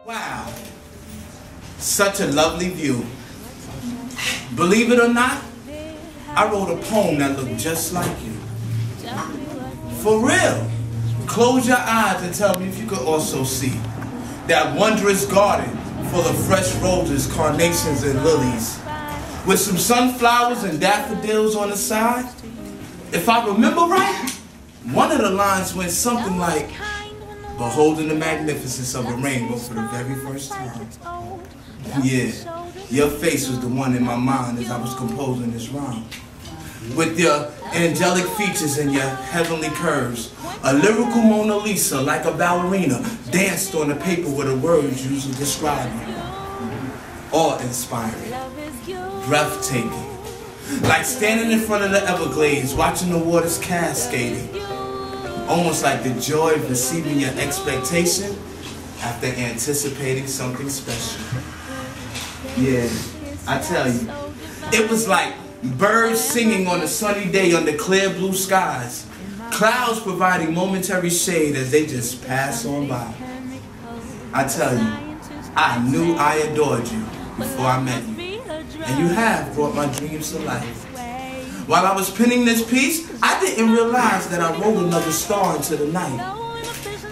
Wow, such a lovely view. Believe it or not, I wrote a poem that looked just like you. For real. Close your eyes and tell me if you could also see that wondrous garden full of fresh roses, carnations, and lilies, with some sunflowers and daffodils on the side. If I remember right, one of the lines went something like, beholding the magnificence of a rainbow for the very first time. Yeah, your face was the one in my mind as I was composing this rhyme. With your angelic features and your heavenly curves, a lyrical Mona Lisa like a ballerina danced on the paper where the words usually describe you. Awe-inspiring, breathtaking, like standing in front of the Everglades watching the waters cascading. Almost like the joy of receiving your expectation after anticipating something special. Yeah, I tell you, it was like birds singing on a sunny day under clear blue skies, clouds providing momentary shade as they just pass on by. I tell you, I knew I adored you before I met you, and you have brought my dreams to life. While I was penning this piece, I didn't realize that I wrote another star into the night.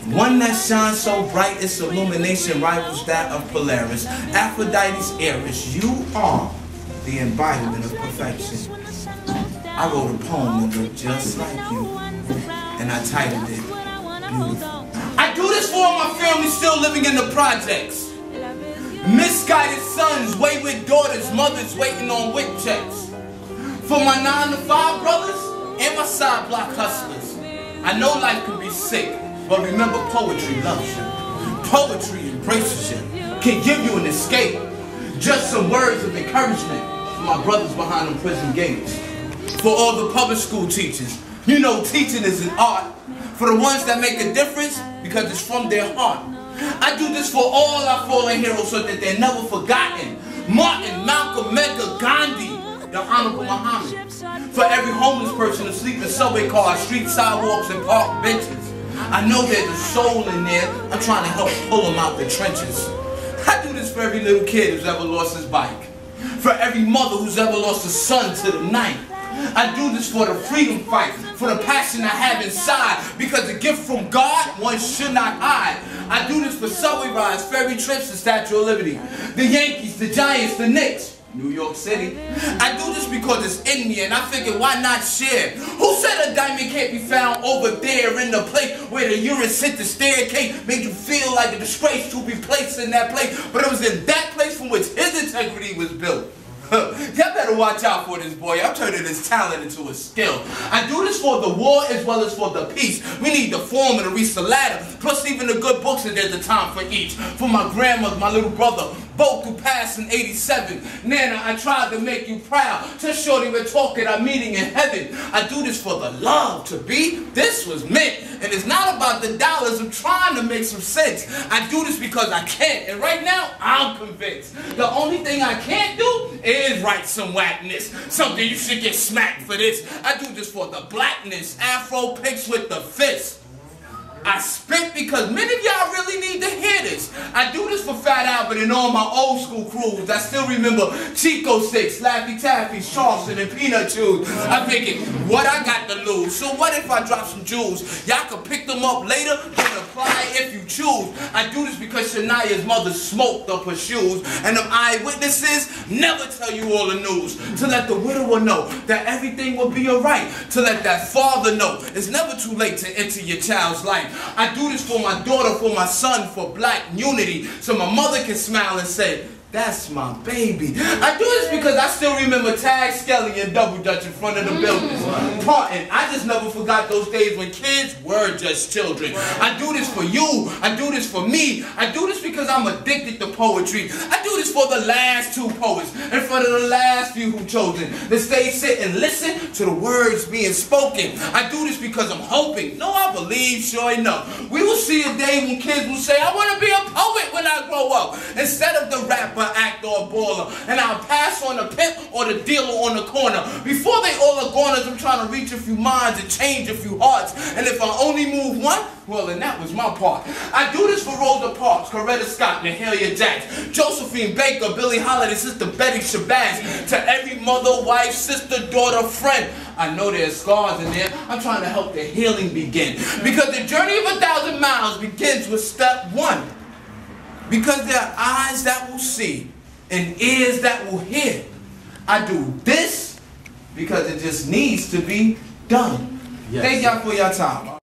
One that shines so bright its illumination rivals that of Polaris, Aphrodite's heiress. You are the embodiment of perfection. I wrote a poem that looked just like you, and I titled it, Beautiful. I do this for all my family still living in the projects. Misguided sons, wayward daughters, mothers waiting on WIC checks. For my 9-to-5 brothers and my side block hustlers. I know life can be sick, but remember poetry loves you. Poetry embraces you, can give you an escape. Just some words of encouragement for my brothers behind them prison gates. For all the public school teachers, you know teaching is an art. For the ones that make a difference because it's from their heart. I do this for all our fallen heroes so that they're never forgotten. Martin, Malcolm, Medgar, Gandhi, the Honorable Muhammad. For every homeless person asleep in subway cars, street sidewalks, and park benches. I know there's a soul in there. I'm trying to help pull them out the trenches. I do this for every little kid who's ever lost his bike. For every mother who's ever lost a son to the night. I do this for the freedom fight, for the passion I have inside, because a gift from God one should not hide. I do this for subway rides, ferry trips, the Statue of Liberty, the Yankees, the Giants, the Knicks, New York City. I do this because it's in me, and I figured why not share? Who said a diamond can't be found over there in the place where the urine hit the staircase, made you feel like a disgrace to be placed in that place, but it was in that place from which his integrity was built. Y'all better watch out for this boy. I'm turning this talent into a skill. I do this for the war as well as for the peace. We need the former to reach the ladder. Plus even the good books, and there's a time for each. For my grandmother, my little brother, both who passed in 87. Nana, I tried to make you proud. Tell Shorty we're talking, our meeting in heaven. I do this for the love to be. This was meant. And it's not about the dollars. I'm trying to make some sense. I do this because I can. And right now, I'm convinced. The only thing I can't do is write some whackness. Something you should get smacked for this. I do this for the blackness. Afro pics with the fist. I spit because many of y'all really need to hear this. I do this for Fat Albert and all my old school crews. I still remember Chico Sticks, Laffy Taffies, Charleston, and Peanut Chews. I'm thinking, what I got to lose? So what if I drop some jewels? Y'all can pick them up later and apply if you choose. I do this because Shania's mother smoked up her shoes. And them eyewitnesses never tell you all the news. To let the widower know that everything will be alright. To let that father know it's never too late to enter your child's life. I do this for my daughter, for my son, for black unity, so my mother can smile and say, that's my baby. I do this because I still remember Tag, Skelly, and Double Dutch in front of the buildings. Parting, I just never forgot those days when kids were just children. I do this for you. I do this for me. I do this because I'm addicted to poetry. I do this for the last two poets and for the last few who chosen to stay, sit, and listen to the words being spoken. I do this because I'm hoping, no, I believe, sure enough, we will see a day when kids will say, I want to be a poet when I grow up. Instead of the rap rapper, actor, or baller. And I'll pass on the pimp or the dealer on the corner. Before they all are gone, as I'm trying to reach a few minds and change a few hearts. And if I only move one, well, then that was my part. I do this for Rosa Parks, Coretta Scott, Mahalia Jackson, Josephine Baker, Billie Holiday, Sister Betty Shabazz, to every mother, wife, sister, daughter, friend. I know there's scars in there. I'm trying to help the healing begin. Because the journey of 1,000 miles begins with step one. Because there are eyes that will see and ears that will hear. I do this because it just needs to be done. Yes. Thank y'all for your time.